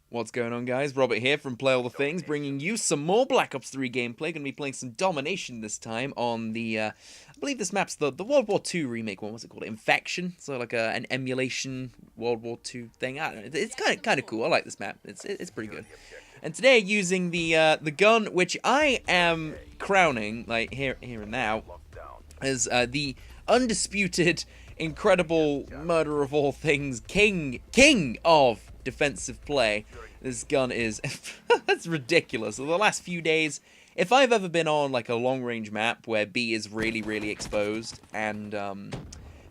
What's going on, guys? Robert here from PlayAllTheThings, bringing you some more Black Ops 3 gameplay. Going to be playing some Domination this time on the, I believe this map's the World War II remake one. What's it called? Infection. So like an emulation World War II thing. I don't know. It's kind of cool. I like this map. It's pretty good. And today, using the gun, which I am crowning, like here and now, as the undisputed, incredible murderer of all things, king of defensive play. This gun is that's ridiculous. So the last few days, if I've ever been on like a long range map where B is really exposed and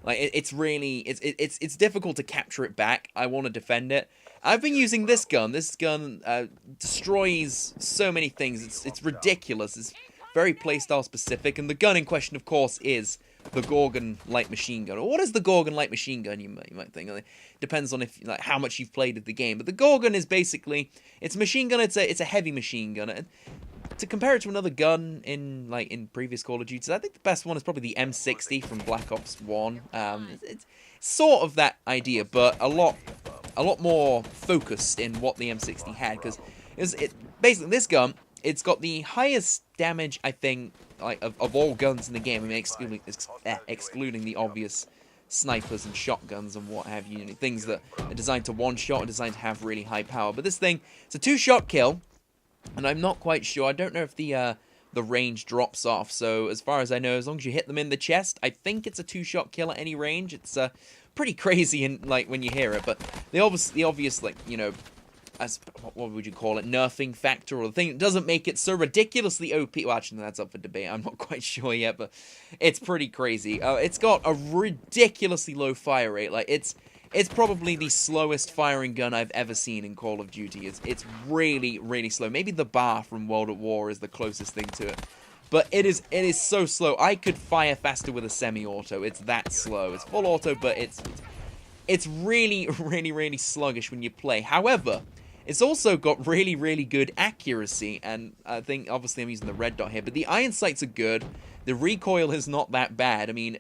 like it's difficult to capture it back, I want to defend it. I've been using this gun. This gun destroys so many things. It's ridiculous. It's very playstyle specific, and the gun in question, of course, is the Gorgon light machine gun. What is the Gorgon light machine gun? You might think. It depends on if like how much you've played of the game. But the Gorgon is basically it's a machine gun. It's a heavy machine gun. And to compare it to another gun in previous Call of Duty, I think the best one is probably the M60 from Black Ops 1. It's sort of that idea, but a lot more focused in what the M60 had, because basically this gun. It's got the highest damage, I think, like of all guns in the game. I mean, excluding the obvious snipers and shotguns and what have you, things that are designed to one-shot or designed to have really high power. But this thing, it's a two-shot kill, and I'm not quite sure. I don't know if the range drops off. So as far as I know, as long as you hit them in the chest, I think it's a two-shot kill at any range. It's pretty crazy like when you hear it. But the obvious like as what would you call it, nerfing factor, or the thing that doesn't make it so ridiculously OP. Well, actually, that's up for debate. I'm not quite sure yet, but it's pretty crazy. It's got a ridiculously low fire rate. Like it's probably the slowest firing gun I've ever seen in Call of Duty. It's really slow. Maybe the bar from World at War is the closest thing to it. But it is so slow. I could fire faster with a semi-auto. It's that slow. It's full auto, but it's really sluggish when you play. However, it's also got really good accuracy, and I think, obviously I'm using the red dot here, but the iron sights are good. The recoil is not that bad. I mean,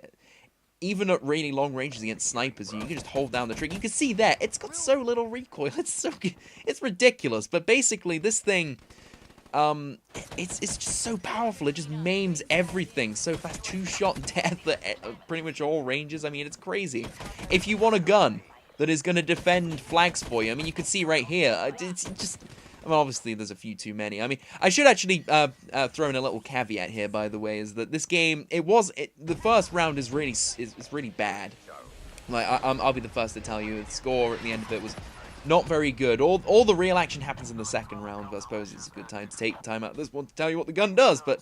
even at really long ranges against snipers, you can just hold down the trigger. You can see there, it's got so little recoil. It's ridiculous. But basically, this thing, it's just so powerful. It just maims everything so fast. Two-shot death at pretty much all ranges. I mean, it's crazy. If you want a gun that is going to defend flags for you. I mean, you can see right here. It's just, I mean, obviously there's a few too many. I mean, I should actually throw in a little caveat here, by the way, is that this game, the first round is really bad. Like, I'll be the first to tell you, the score at the end of it was not very good. All the real action happens in the second round. But I suppose it's a good time to take time out of this one to tell you what the gun does. But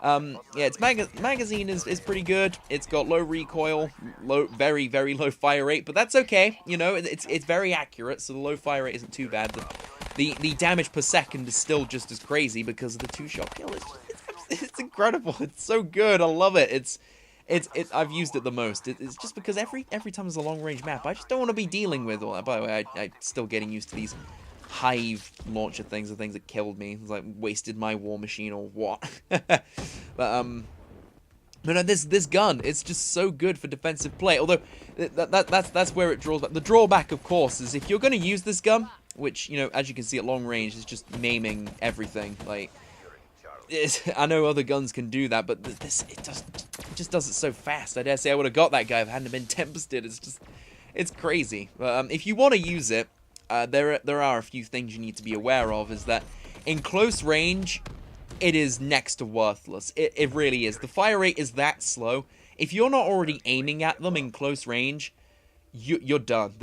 yeah, its magazine is pretty good. It's got low recoil, very low fire rate, but that's okay. You know, it's very accurate, so the low fire rate isn't too bad. The damage per second is still just as crazy because of the two-shot kill. It's incredible. It's so good. I love it. I've used it the most. It's just because every time there's a long-range map, I just don't want to be dealing with all that. By the way, I'm still getting used to these hive launcher things, the things that killed me. It's like wasted my war machine or what. But no, this gun, it's just so good for defensive play. Although that's where it draws back. The drawback, of course, is if you're going to use this gun, which as you can see at long range, is just maiming everything. Like, I know other guns can do that, but it just does it so fast. I dare say I would have got that guy if it hadn't been tempested. It's crazy. If you want to use it, there are a few things you need to be aware of. Is that in close range, it is next to worthless. It really is. The fire rate is that slow. If you're not already aiming at them in close range, you're done.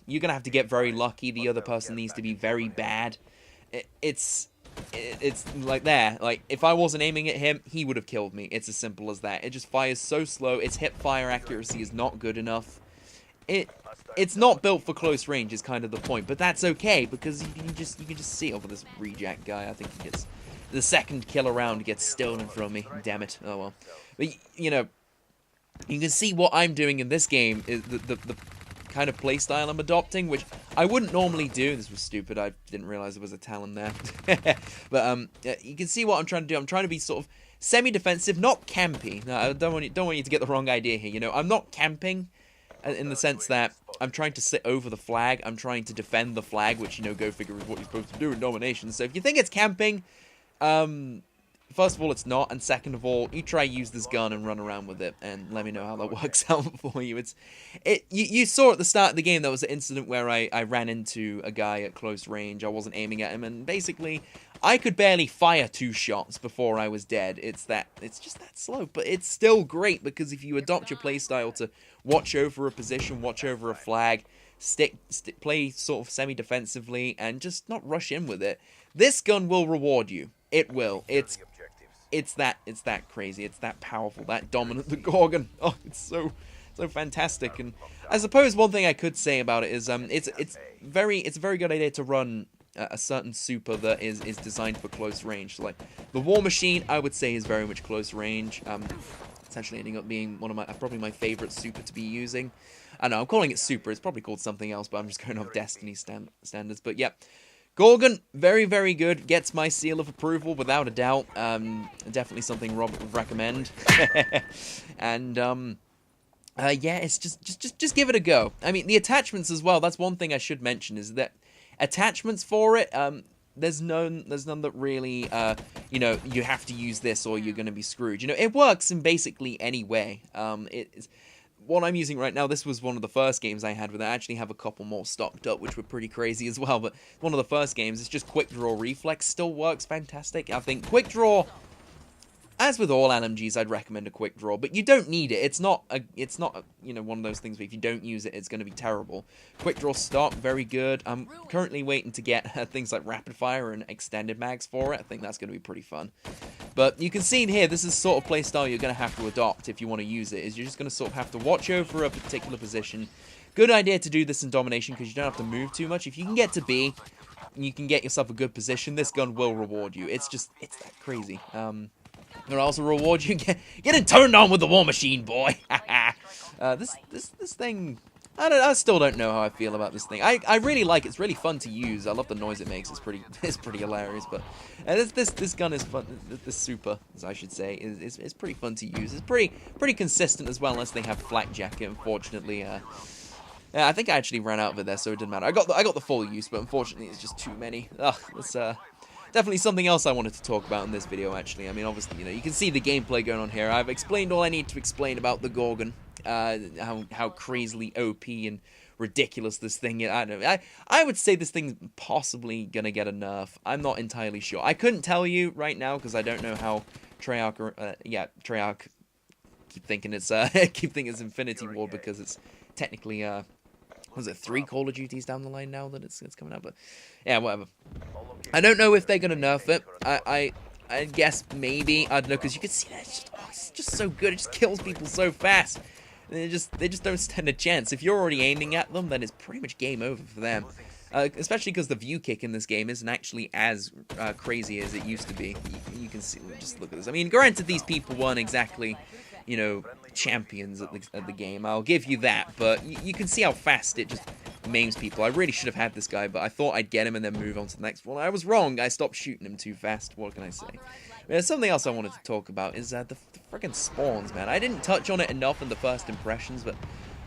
You're gonna have to get very lucky. The other person needs to be very bad. It's like there. Like, if I wasn't aiming at him, he would have killed me. It's as simple as that. It just fires so slow. Its hip fire accuracy is not good enough. It's not built for close range is kind of the point, but that's okay because you can just see over this reject guy. I think he gets the second kill around, gets stolen from me. Damn it. Oh well. But you can see what I'm doing in this game is the kind of playstyle I'm adopting, which I wouldn't normally do. This was stupid. I didn't realize there was a talon there. But you can see what I'm trying to do. I'm trying to be sort of semi-defensive, not campy. No, I don't want you to get the wrong idea here. I'm not camping. in the sense that I'm trying to sit over the flag. I'm trying to defend the flag, which, you know, go figure is what you're supposed to do in Domination. So if you think it's camping, first of all, it's not, and second of all, you try use this gun and run around with it, and let me know how that works out for you. You saw at the start of the game there was an incident where I ran into a guy at close range. I wasn't aiming at him, and basically I could barely fire 2 shots before I was dead. It's just that slow, but it's still great because if you adopt your playstyle to watch over a position, watch over a flag, play sort of semi-defensively, and just not rush in with it, this gun will reward you. It will. It's that crazy. It's that powerful. That dominant. The Gorgon. Oh, it's so fantastic. And I suppose one thing I could say about it is it's a very good idea to run a certain super that is designed for close range. So, like the War Machine, I would say is very much close range. It's actually ending up being one of probably my favorite super to be using. I know I'm calling it super. It's probably called something else, but I'm just going off Destiny standards. But yeah. Gorgon, very, very good. Gets my seal of approval, without a doubt. Definitely something Robert would recommend. And, yeah, it's just give it a go. I mean, the attachments as well, that's one thing I should mention, is that attachments for it, there's none that really, you know, you have to use this or you're going to be screwed. You know, it works in basically any way. What I'm using right now, this was one of the first games I had with it. I actually have a couple more stocked up, which were pretty crazy as well, but one of the first games, it's just quick draw reflex, still works fantastic. I think quick draw, as with all LMGs, I'd recommend a quick draw, but you don't need it. It's not you know, one of those things where if you don't use it, it's going to be terrible. Quick draw stock, very good. I'm currently waiting to get things like rapid fire and extended mags for it. I think that's going to be pretty fun. But you can see in here, this is sort of playstyle you're going to have to adopt if you want to use it, is you're just going to sort of have to watch over a particular position. Good idea to do this in Domination because you don't have to move too much. If you can get to B, and you can get yourself a good position, this gun will reward you. It's that crazy. It'll also reward you getting turned on with the War Machine, boy. This thing, I still don't know how I feel about this thing. I really like it. It's really fun to use. I love the noise it makes. It's pretty hilarious. But this gun is fun. This super, as I should say, is pretty fun to use. It's pretty consistent as well, unless they have flak jacket. Unfortunately, yeah, I think I actually ran out of it there, so it didn't matter. I got the full use, but unfortunately, it's just too many. It's definitely something else I wanted to talk about in this video, actually. I mean, obviously, you know, you can see the gameplay going on here. I've explained all I need to explain about the Gorgon. How crazily OP and ridiculous this thing is. I don't know. I would say this thing's possibly gonna get a nerf. I'm not entirely sure. I couldn't tell you right now because I don't know how Treyarch keep thinking it's Infinity Ward because it's technically was it 3 Call of Duties down the line now that it's coming out? But yeah, whatever. I don't know if they're gonna nerf it. I guess maybe, I don't know, because you can see that it's just so good. It just kills people so fast. They just don't stand a chance. If you're already aiming at them, then it's pretty much game over for them. Especially because the view kick in this game isn't actually as crazy as it used to be. You can see, just look at this. I mean, granted, these people weren't exactly, you know, champions at the game. I'll give you that, but you can see how fast it just maims people. I really should have had this guy, but I thought I'd get him and then move on to the next one. I was wrong. I stopped shooting him too fast. What can I say? Something else I wanted to talk about is the friggin' spawns, man. I didn't touch on it enough in the first impressions, but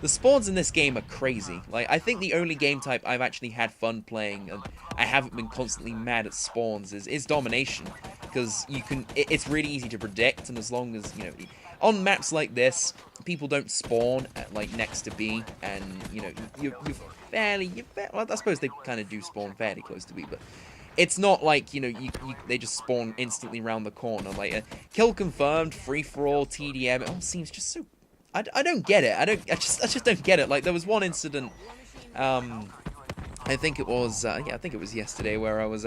the spawns in this game are crazy. Like, I think the only game type I've actually had fun playing, and I haven't been constantly mad at spawns, is Domination. Because it's really easy to predict, and as long as, you know, on maps like this, people don't spawn at, like, next to B, and, you know, well, I suppose they kind of do spawn fairly close to B, but it's not like, you know, they just spawn instantly around the corner. Like, kill confirmed, free-for-all, TDM, it all seems just so... I don't get it. I just don't get it. Like, there was one incident, I think it was, yeah, I think it was yesterday, where I was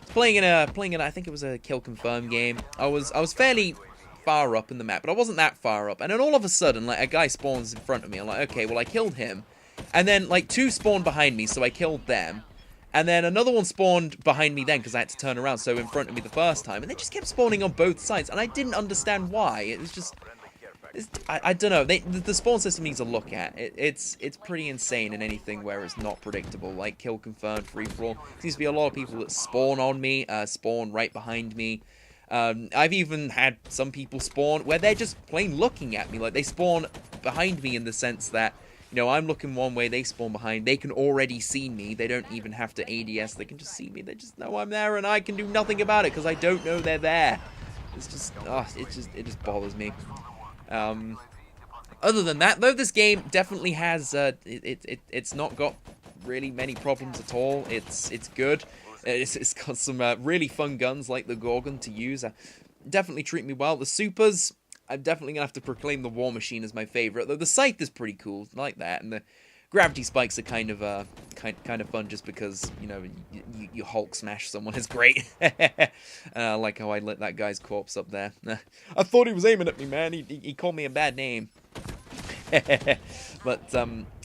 playing in I think it was a kill confirm game. I was fairly far up in the map, but I wasn't that far up. And then all of a sudden, like, a guy spawns in front of me. I'm like, okay, well, I killed him. And then, like, 2 spawned behind me, so I killed them. And then another one spawned behind me then, because I had to turn around, so in front of me the first time. And they just kept spawning on both sides, and I didn't understand why. It was just... I don't know. The spawn system needs a look at. It's pretty insane in anything where it's not predictable. Like kill confirmed, free for all. Seems to be a lot of people that spawn on me, spawn right behind me. I've even had some people spawn where they're just plain looking at me. Like they spawn behind me in the sense that You know, I'm looking one way, they spawn behind, they can already see me, they don't even have to ADS, they can just see me, they just know I'm there, and I can do nothing about it, because I don't know they're there. It's just, it just bothers me. Other than that, though, this game definitely has, it's not got really many problems at all. It's good. It's got some really fun guns like the Gorgon to use. Definitely treat me well. The supers, I'm definitely gonna have to proclaim the War Machine as my favorite. Though the Scythe is pretty cool, I like that, and the gravity spikes are kind of fun just because, you know, you Hulk smash someone is great. I like how I lit that guy's corpse up there. I thought he was aiming at me, man. He called me a bad name. But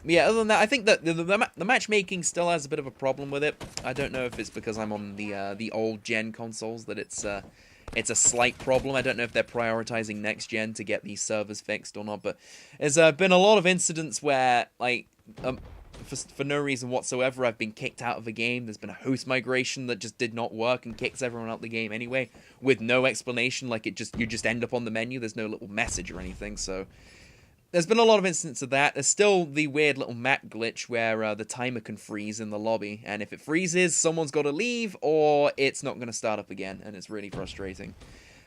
yeah, other than that, I think that the matchmaking still has a bit of a problem with it. I don't know if it's because I'm on the old gen consoles that it's a slight problem. I don't know if they're prioritizing next gen to get these servers fixed or not. But there's been a lot of incidents where, like, for no reason whatsoever, I've been kicked out of a game. There's been a host migration that just did not work and kicks everyone out the game anyway, with no explanation. Like, you just end up on the menu. There's no little message or anything. So there's been a lot of instances of that. There's still the weird little map glitch where the timer can freeze in the lobby, and if it freezes, someone's got to leave, or it's not going to start up again, and it's really frustrating.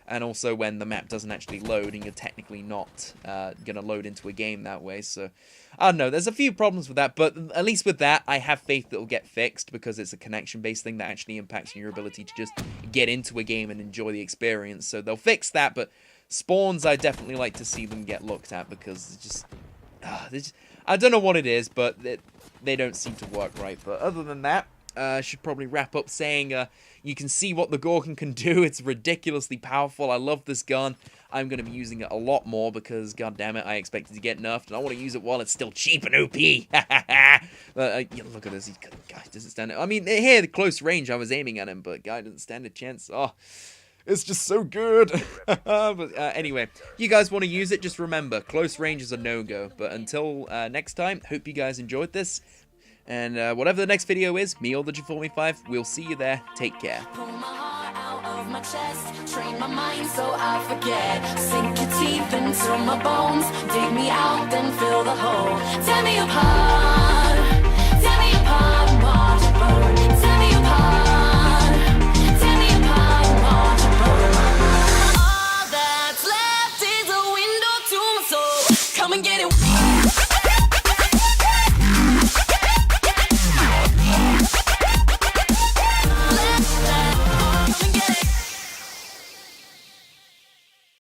And also when the map doesn't actually load, and you're technically not going to load into a game that way. So, I don't know, there's a few problems with that, but at least with that, I have faith that it'll get fixed, because it's a connection-based thing that actually impacts your ability to just get into a game and enjoy the experience. So they'll fix that, but spawns, I definitely like to see them get looked at, because it's just, I don't know what it is, but they don't seem to work right. But other than that, I should probably wrap up saying you can see what the Gorgon can do. It's ridiculously powerful. I love this gun. I'm going to be using it a lot more because, goddammit, I expect it to get nerfed, and I want to use it while it's still cheap and OP. Yeah, look at this. Guy doesn't stand it. I mean, here, the close range, I was aiming at him, but guy doesn't stand a chance. Oh, it's just so good. But anyway, you guys want to use it, just remember, close range is a no-go. But until next time, hope you guys enjoyed this. And whatever the next video is, me or the G45, we'll see you there. Take care. Pull my heart out of my chest, train my mind so I forget. Sink your teeth into my bones, dig me out, then fill the hole. Tear me apart, and watch it burn. Tear me apart, and watch it burn. All that's left is a window to my soul. Come and get it.